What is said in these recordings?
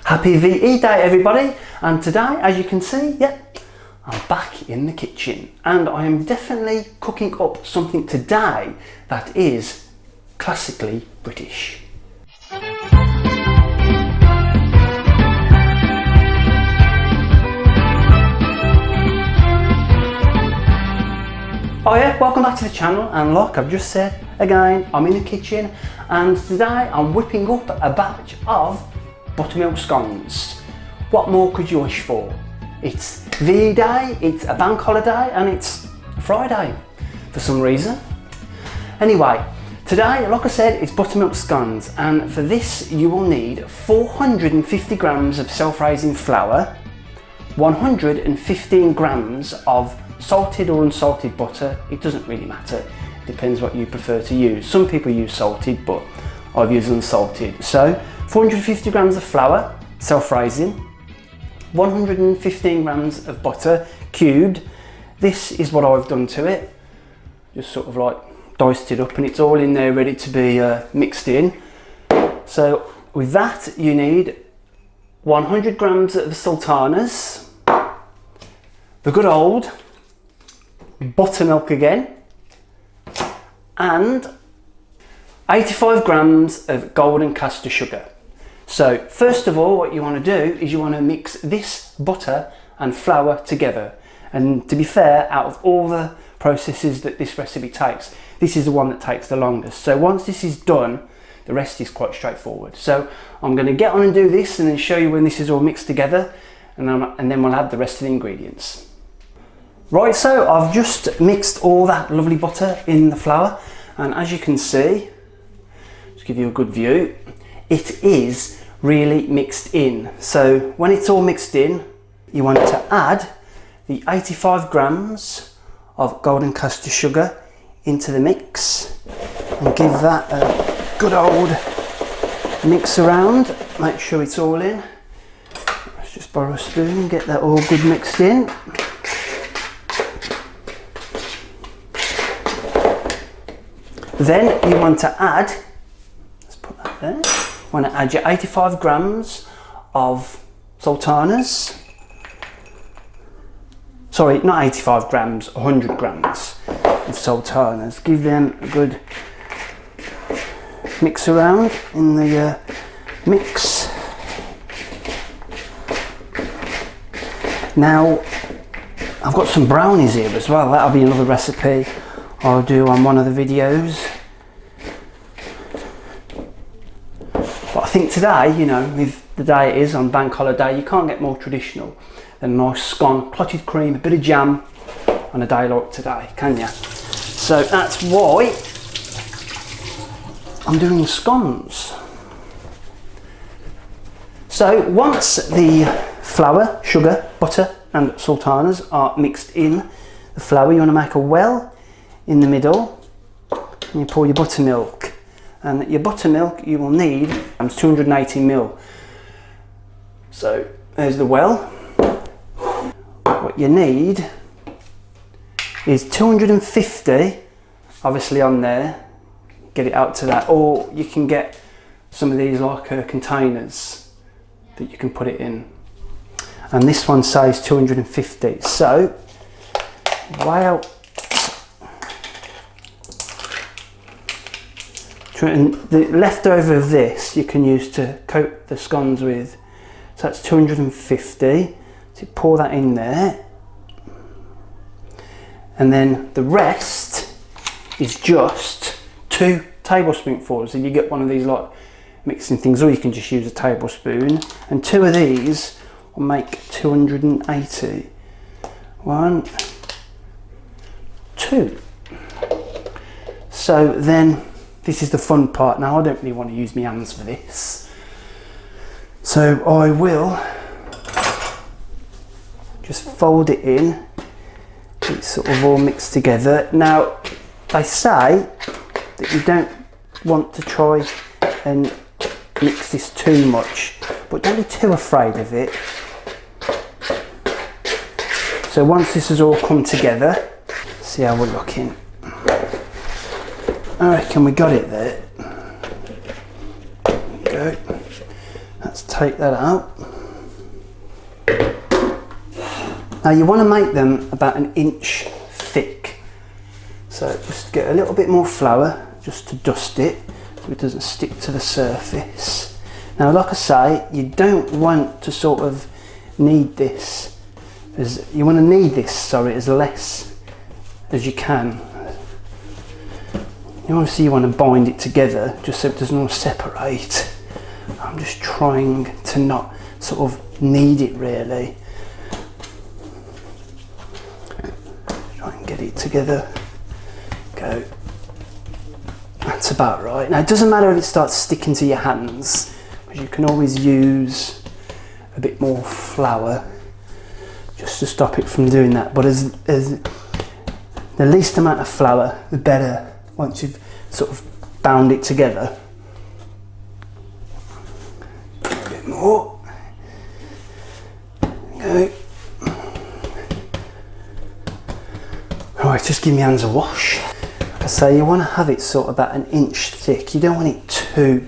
Happy VE Day everybody, and today, as you can see, I'm back in the kitchen and I am definitely cooking up something today that is classically British. Oh yeah, welcome back to the channel, and like I've just said, again, I'm in the kitchen and today I'm whipping up a batch of buttermilk scones. What more could you wish for? It's VE Day, it's a bank holiday, and it's Friday for some reason. Anyway, today, like I said, it's buttermilk scones, and for this you will need 450 grams of self-raising flour, 115 grams of salted or unsalted butter. It doesn't really matter, it depends what you prefer to use. Some people use salted, but I've used unsalted. So 450 grams of flour, self-raising, 115 grams of butter, cubed. This is what I've done to it. Just sort of like diced it up and it's all in there ready to be mixed in. So with that you need 100 grams of sultanas, the good old buttermilk again, and 85 grams of golden caster sugar. So first of all, what you want to do is you want to mix this butter and flour together. And to be fair, out of all the processes that this recipe takes, this is the one that takes the longest. So once this is done, the rest is quite straightforward. So I'm going to get on and do this and then show you when this is all mixed together, and then we'll add the rest of the ingredients. Right, so I've just mixed all that lovely butter in the flour, and as you can see, just give you a good view, it is really mixed in. So when it's all mixed in, you want to add the 85 grams of golden caster sugar into the mix and give that a good old mix around. Make sure it's all in. Let's just borrow a spoon and get that all good mixed in. Then you want to add, let's put that there, you want to add your 85 grams of sultanas. Sorry, not 85 grams, 100 grams of sultanas. Give them a good mix around in the mix. Now, I've got some brownies here as well. That'll be another recipe I'll do on one of the videos. But I think today, you know, with the day it is on bank holiday, you can't get more traditional than a nice scone, clotted cream, a bit of jam on a day like today, can you? So that's why I'm doing scones. So once the flour, sugar, butter and sultanas are mixed in the flour, you want to make a well in the middle, and you pour your buttermilk. And your buttermilk you will need 280 ml. So there's the well. What you need is 250, obviously on there, get it out to that, or you can get some of these like containers that you can put it in, and this one says 250. So wow, and the leftover of this you can use to coat the scones with. So that's 250. So you pour that in there, and then the rest is just 2 tablespoonfuls. And you get one of these like mixing things, or you can just use a tablespoon, and 2 of these will make 280. 1, 2. So then this is the fun part. Now I don't really want to use my hands for this, so I will just fold it in. It's sort of all mixed together. Now they say that you don't want to try and mix this too much, but don't be too afraid of it. So once this has all come together, see how we're looking. I reckon we got it there. There we go. let's take that out. Now you want to make them about 1 inch thick. So just get a little bit more flour just to dust it so it doesn't stick to the surface. Now like I say, you don't want to sort of knead this as less as you can. Obviously you want to bind it together just so it doesn't all separate. I'm just trying to not sort of knead it really. Try and get it together. Go. That's about right. Now it doesn't matter if it starts sticking to your hands, because you can always use a bit more flour just to stop it from doing that. But as the least amount of flour, the better, once you've sort of bound it together. A bit more. Go. Right, just give my hands a wash. Like I say, you want to have it sort of about 1 inch thick. You don't want it too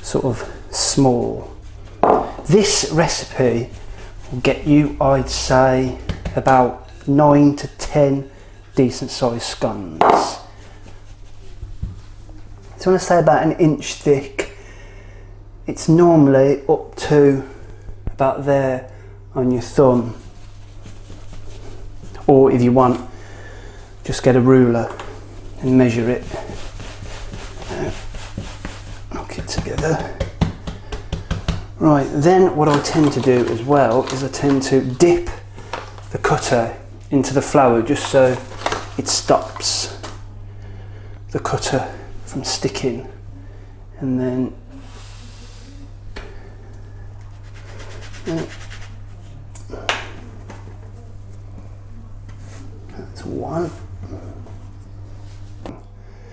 sort of small. This recipe will get you, I'd say, about 9 to 10 decent sized scones. So when I say about 1 inch thick, it's normally up to about there on your thumb. Or if you want, just get a ruler and measure it. Knock it together. Right, then what I tend to do as well is I tend to dip the cutter into the flour just so it stops the cutter from sticking, and then that's one.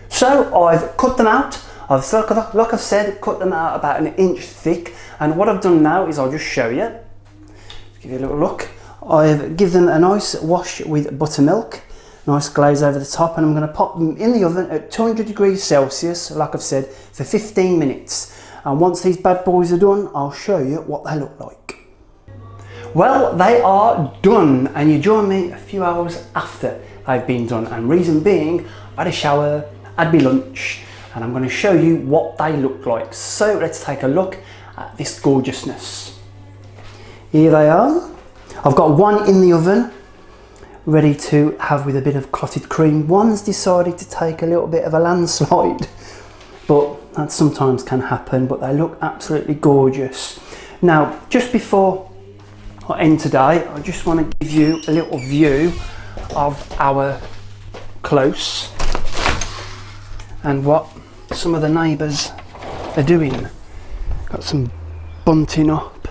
So I've cut them out. Like I've said, cut them out about 1 inch thick, and what I've done now is I'll just show you. Give you a little look. I've given them a nice wash with buttermilk, nice glaze over the top, and I'm going to pop them in the oven at 200 degrees Celsius, like I've said, for 15 minutes. And once these bad boys are done, I'll show you what they look like. Well, they are done, and you join me a few hours after they've been done, and reason being, I had a shower, had my lunch, and I'm going to show you what they look like. So let's take a look at this gorgeousness. Here they are. I've got one in the oven ready to have with a bit of clotted cream. One's decided to take a little bit of a landslide, but that sometimes can happen, but they look absolutely gorgeous. Now, just before I end today, I just want to give you a little view of our close and what some of the neighbours are doing. Got some bunting up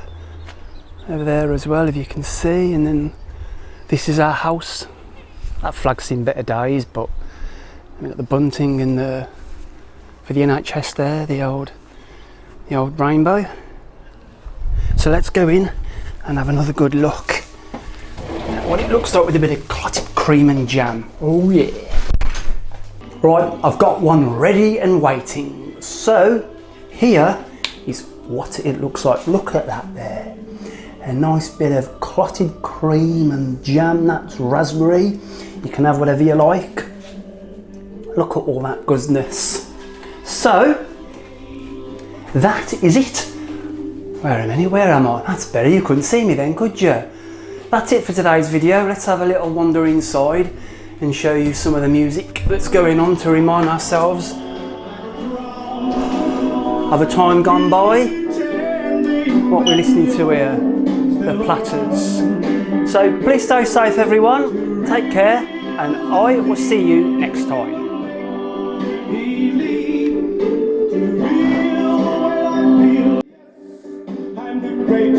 over there as well, if you can see, and then this is our house. That flag's seen better days, but we've got the bunting and for the NHS there, the old rainbow. So let's go in and have another good look at what it looks like with a bit of clotted cream and jam. Oh yeah. Right, I've got one ready and waiting. So here is what it looks like. Look at that there. A nice bit of clotted cream and jam, that's raspberry. You can have whatever you like. Look at all that goodness. So, that is it. Where am I? That's better, you couldn't see me then, could you? That's it for today's video. Let's have a little wander inside and show you some of the music that's going on to remind ourselves of a time gone by. What we're listening to here, the Platters. So please stay safe everyone, take care, and I will see you next time. Great